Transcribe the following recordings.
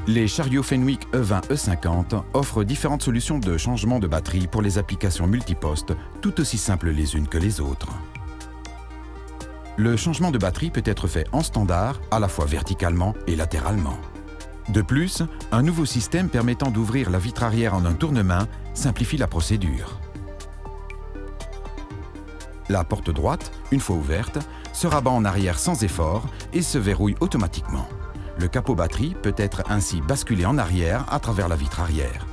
Les chariots Fenwick E20 E50 offrent différentes solutions de changement de batterie pour les applications multipostes, tout aussi simples les unes que les autres. Le changement de batterie peut être fait en standard, à la fois verticalement et latéralement. De plus, un nouveau système permettant d'ouvrir la vitre arrière en un tournement simplifie la procédure. La porte droite, une fois ouverte, se rabat en arrière sans effort et se verrouille automatiquement. Le capot batterie peut être ainsi basculé en arrière à travers la vitre arrière.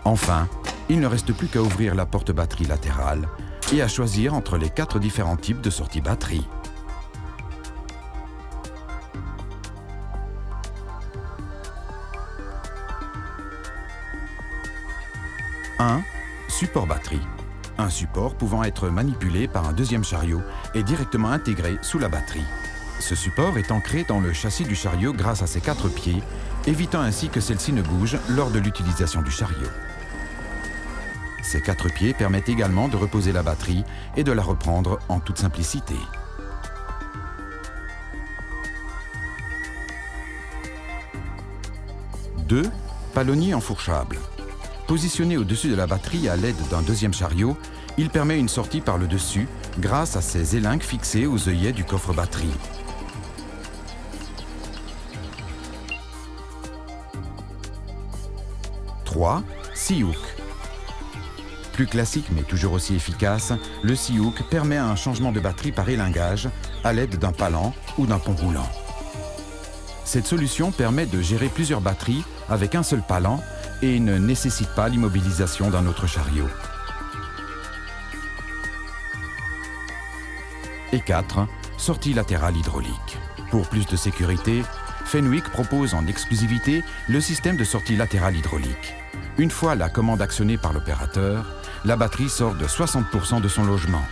Enfin, il ne reste plus qu'à ouvrir la porte batterie latérale et à choisir entre les 4 différents types de sortie batterie. Support batterie. Un support pouvant être manipulé par un deuxième chariot et directement intégré sous la batterie. Ce support est ancré dans le châssis du chariot grâce à ses 4 pieds, évitant ainsi que celle-ci ne bouge lors de l'utilisation du chariot. Ces 4 pieds permettent également de reposer la batterie et de la reprendre en toute simplicité. Palonnier enfourchable. Positionné au-dessus de la batterie à l'aide d'un deuxième chariot, il permet une sortie par le dessus grâce à ses élingues fixées aux œillets du coffre batterie. Sea-hook. Plus classique mais toujours aussi efficace, le Sea-hook permet un changement de batterie par élingage à l'aide d'un palan ou d'un pont roulant. Cette solution permet de gérer plusieurs batteries avec un seul palan et ne nécessite pas l'immobilisation d'un autre chariot. Et 4. Sortie latérale hydraulique. Pour plus de sécurité, Fenwick propose en exclusivité le système de sortie latérale hydraulique. Une fois la commande actionnée par l'opérateur, la batterie sort de 60% de son logement.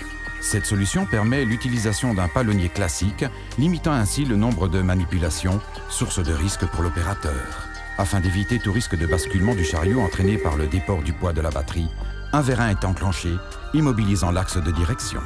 Cette solution permet l'utilisation d'un palonnier classique, limitant ainsi le nombre de manipulations, source de risque pour l'opérateur. Afin d'éviter tout risque de basculement du chariot entraîné par le déport du poids de la batterie, un vérin est enclenché, immobilisant l'axe de direction.